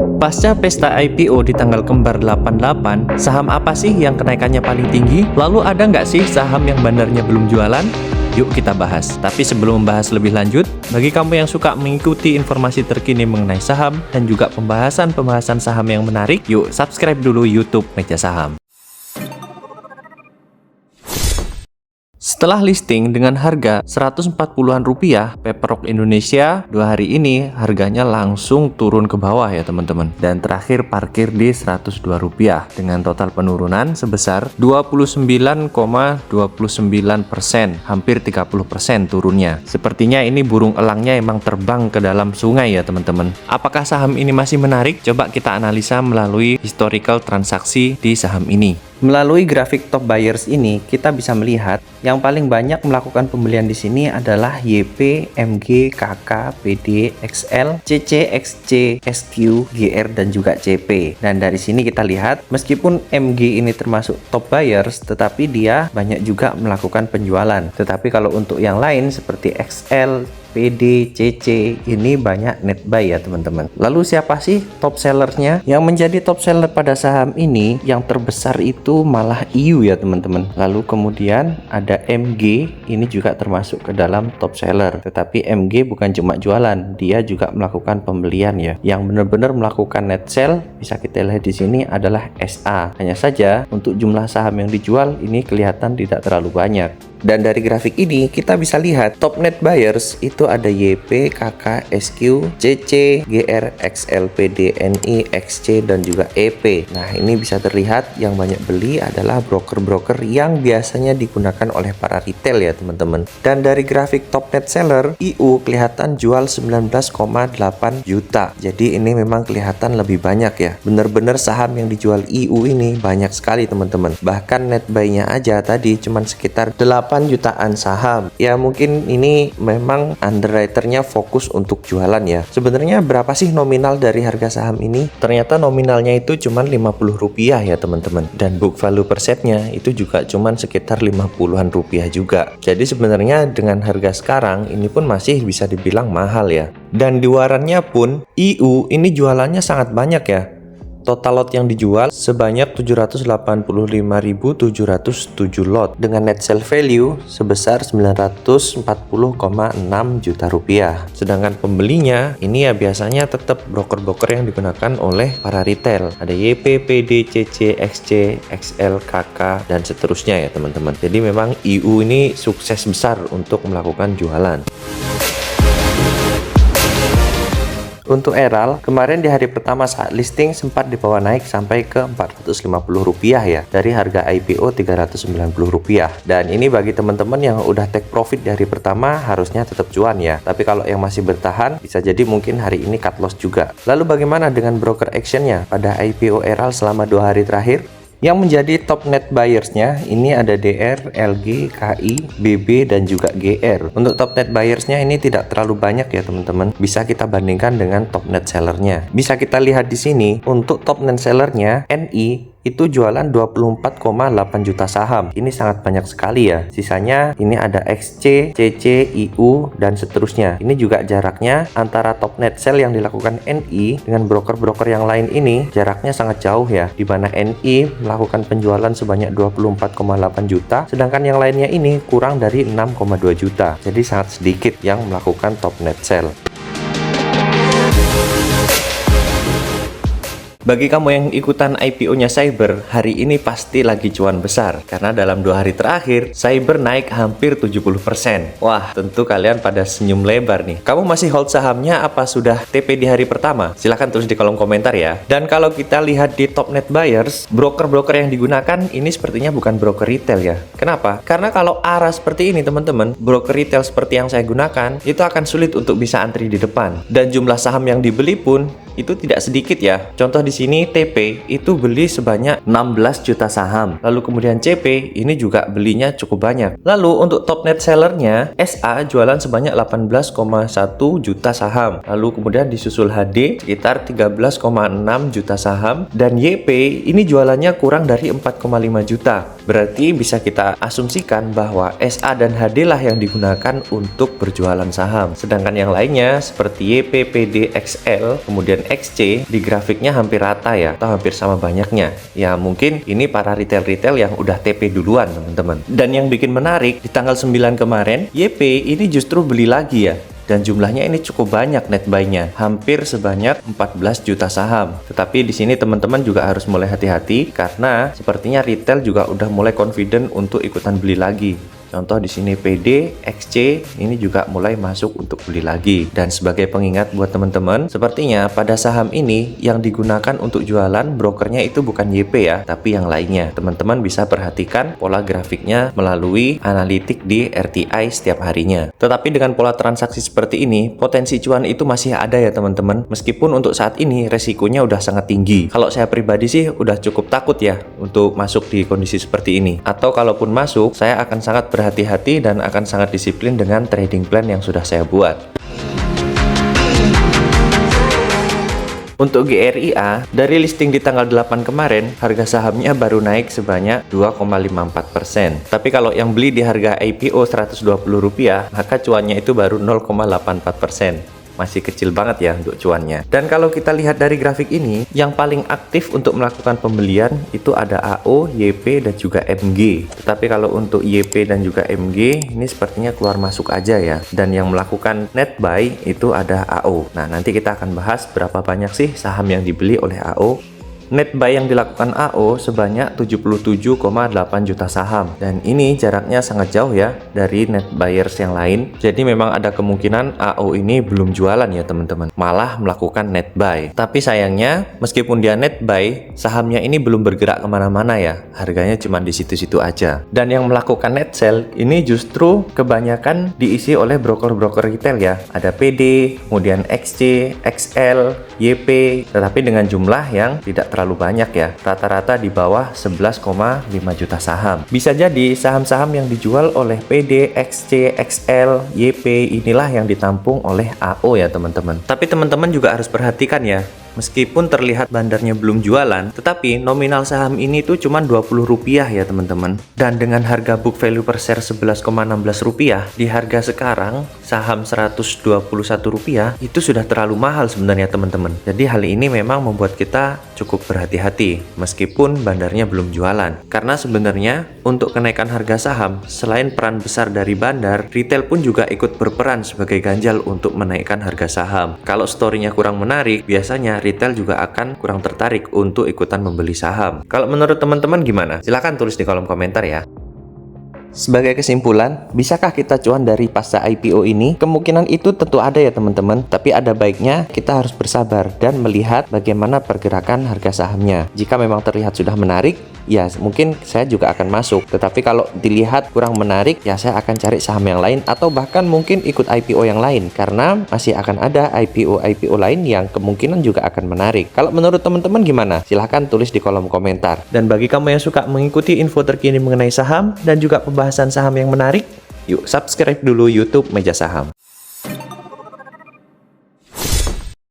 Pasca pesta IPO di tanggal kembar 88, saham apa sih yang kenaikannya paling tinggi? Lalu ada nggak sih saham yang bandarnya belum jualan? Yuk kita bahas. Tapi sebelum membahas lebih lanjut, bagi kamu yang suka mengikuti informasi terkini mengenai saham dan juga pembahasan saham yang menarik, yuk subscribe dulu YouTube Meja Saham. Setelah listing dengan harga 140-an rupiah, Paperbox Indonesia 2 hari ini harganya langsung turun ke bawah ya teman-teman. Dan terakhir parkir di 102 rupiah dengan total penurunan sebesar 29,29%, hampir 30% turunnya. Sepertinya ini burung elangnya emang terbang ke dalam sungai ya teman-teman. Apakah saham ini masih menarik? Coba kita analisa melalui historical transaksi di saham ini. Melalui grafik top buyers ini, kita bisa melihat yang paling banyak melakukan pembelian di sini adalah YP, MG, KK, PD, XL, CC, XC, SQ, GR, dan juga CP. Dan dari sini kita lihat, meskipun MG ini termasuk top buyers, tetapi dia banyak juga melakukan penjualan. Tetapi kalau untuk yang lain seperti XL, PD, CC ini banyak net buy ya teman-teman. Lalu siapa sih top sellernya? Yang menjadi top seller pada saham ini yang terbesar itu malah IU ya teman-teman. Lalu kemudian ada MG, ini juga termasuk ke dalam top seller. Tetapi MG bukan cuma jualan, dia juga melakukan pembelian ya. Yang benar-benar melakukan net sell bisa kita lihat di sini adalah SA. Hanya saja untuk jumlah saham yang dijual ini kelihatan tidak terlalu banyak. Dan dari grafik ini kita bisa lihat top net buyers itu ada YP, KK, SQ, CC, GR, XL, PD, NI, XC, dan juga EP. Nah ini bisa terlihat yang banyak beli adalah broker-broker yang biasanya digunakan oleh para retail ya teman-teman. Dan dari grafik top net seller, IU kelihatan jual 19,8 juta. Jadi ini memang kelihatan lebih banyak ya. Bener-bener saham yang dijual IU ini banyak sekali teman-teman. Bahkan net buy-nya aja tadi cuman sekitar 8 jutaan saham. Ya mungkin ini memang underwriternya fokus untuk jualan ya. Sebenarnya berapa sih nominal dari harga saham ini? Ternyata nominalnya itu cuma 50 rupiah ya teman-teman. Dan book value per setnya itu juga cuma sekitar 50-an rupiah juga. Jadi sebenarnya dengan harga sekarang ini pun masih bisa dibilang mahal ya. Dan di warannya pun IU ini jualannya sangat banyak ya. Total lot yang dijual sebanyak 785.707 lot dengan net sale value sebesar 940,6 juta rupiah. Sedangkan pembelinya ini ya biasanya tetap broker-broker yang digunakan oleh para retail. Ada YP, PD, CC, XC, XL, KK, dan seterusnya ya teman-teman. Jadi memang IU ini sukses besar untuk melakukan jualan. Untuk Eral, kemarin di hari pertama saat listing sempat dibawa naik sampai ke Rp450 ya, dari harga IPO Rp390. Dan ini bagi teman-teman yang udah take profit dari pertama harusnya tetap cuan ya. Tapi kalau yang masih bertahan, bisa jadi mungkin hari ini cut loss juga. Lalu bagaimana dengan broker actionnya pada IPO Eral selama 2 hari terakhir? Yang menjadi top net buyersnya ini ada DR, LG, KI, BB, dan juga GR. Untuk top net buyersnya ini tidak terlalu banyak ya teman-teman. Bisa kita bandingkan dengan top net sellernya. Bisa kita lihat di sini untuk top net sellernya NI itu jualan 24,8 juta saham. Ini sangat banyak sekali ya. Sisanya ini ada XC, CC, IU, dan seterusnya. Ini juga jaraknya antara top net sell yang dilakukan NI dengan broker-broker yang lain ini jaraknya sangat jauh ya. Di mana NI melakukan penjualan sebanyak 24,8 juta, sedangkan yang lainnya ini kurang dari 6,2 juta. Jadi sangat sedikit yang melakukan top net sell. Bagi kamu yang ikutan IPO-nya Cyber, hari ini pasti lagi cuan besar. Karena dalam 2 hari terakhir, Cyber naik hampir 70%. Wah, tentu kalian pada senyum lebar nih. Kamu masih hold sahamnya apa sudah TP di hari pertama? Silahkan tulis di kolom komentar ya. Dan kalau kita lihat di top net buyers, broker-broker yang digunakan ini sepertinya bukan broker retail ya. Kenapa? Karena kalau arah seperti ini teman-teman, broker retail seperti yang saya gunakan, itu akan sulit untuk bisa antri di depan. Dan jumlah saham yang dibeli pun itu tidak sedikit ya. Contoh di sini TP itu beli sebanyak 16 juta saham. Lalu kemudian CP ini juga belinya cukup banyak. Lalu untuk top net sellernya SA jualan sebanyak 18,1 juta saham. Lalu kemudian disusul HD sekitar 13,6 juta saham. Dan YP ini jualannya kurang dari 4,5 juta. Berarti bisa kita asumsikan bahwa SA dan HD lah yang digunakan untuk berjualan saham. Sedangkan yang lainnya seperti YP, PD, XL, kemudian kemudian XC di grafiknya hampir rata ya, atau hampir sama banyaknya. Ya mungkin ini para retail-retail yang udah TP duluan teman-teman. Dan yang bikin menarik, di tanggal 9 kemarin, YP ini justru beli lagi ya. Dan jumlahnya ini cukup banyak net buy-nya, hampir sebanyak 14 juta saham. Tetapi di sini teman-teman juga harus mulai hati-hati karena sepertinya retail juga udah mulai confident untuk ikutan beli lagi. Contoh di sini PD, XC ini juga mulai masuk untuk beli lagi. Dan sebagai pengingat buat teman-teman, sepertinya pada saham ini yang digunakan untuk jualan brokernya itu bukan YP ya, tapi yang lainnya. Teman-teman bisa perhatikan pola grafiknya melalui analitik di RTI setiap harinya. Tetapi dengan pola transaksi seperti ini, potensi cuan itu masih ada ya teman-teman. Meskipun untuk saat ini resikonya udah sangat tinggi. Kalau saya pribadi sih udah cukup takut ya untuk masuk di kondisi seperti ini. Atau kalaupun masuk, saya akan sangat berhati-hati dan akan sangat disiplin dengan trading plan yang sudah saya buat. Untuk GRIA, dari listing di tanggal 8 kemarin, harga sahamnya baru naik sebanyak 2,54%. Tapi kalau yang beli di harga IPO Rp120, maka cuannya itu baru 0,84%. Masih kecil banget ya untuk cuannya. Dan kalau kita lihat dari grafik ini, yang paling aktif untuk melakukan pembelian itu ada AO, YP, dan juga MG. Tetapi kalau untuk YP dan juga MG, ini sepertinya keluar masuk aja ya. Dan yang melakukan net buy itu ada AO. Nah, nanti kita akan bahas berapa banyak sih saham yang dibeli oleh AO. Net buy yang dilakukan AO sebanyak 77,8 juta saham. Dan ini jaraknya sangat jauh ya dari net buyers yang lain. Jadi memang ada kemungkinan AO ini belum jualan ya teman-teman. Malah melakukan net buy. Tapi sayangnya meskipun dia net buy, sahamnya ini belum bergerak kemana-mana ya. Harganya cuma di situ-situ aja. Dan yang melakukan net sell ini justru kebanyakan diisi oleh broker-broker retail ya. Ada PD, kemudian XC, XL, YP. Tetapi dengan jumlah yang tidak terlalu banyak ya, rata-rata di bawah 11,5 juta saham. Bisa jadi saham-saham yang dijual oleh PD, XC, XL, YP inilah yang ditampung oleh AO ya teman-teman. Tapi teman-teman juga harus perhatikan ya, meskipun terlihat bandarnya belum jualan, tetapi nominal saham ini tuh cuma Rp20 ya teman-teman. Dan dengan harga book value per share Rp11,16, di harga sekarang saham Rp121 itu sudah terlalu mahal sebenarnya teman-teman. Jadi hal ini memang membuat kita cukup berhati-hati meskipun bandarnya belum jualan. Karena sebenarnya untuk kenaikan harga saham, selain peran besar dari bandar, retail pun juga ikut berperan sebagai ganjal untuk menaikkan harga saham. Kalau story-nya kurang menarik, biasanya retail juga akan kurang tertarik untuk ikutan membeli saham. Kalau menurut teman-teman gimana? Silahkan tulis di kolom komentar ya. Sebagai kesimpulan, bisakah kita cuan dari pasca IPO ini? Kemungkinan itu tentu ada ya teman-teman, tapi ada baiknya kita harus bersabar dan melihat bagaimana pergerakan harga sahamnya. Jika memang terlihat sudah menarik, ya mungkin saya juga akan masuk. Tetapi kalau dilihat kurang menarik, ya saya akan cari saham yang lain atau bahkan mungkin ikut IPO yang lain, karena masih akan ada IPO lain yang kemungkinan juga akan menarik. Kalau menurut teman-teman gimana? Silahkan tulis di kolom komentar. Dan bagi kamu yang suka mengikuti info terkini mengenai saham dan juga pembahasan saham yang menarik, yuk subscribe dulu YouTube Meja Saham.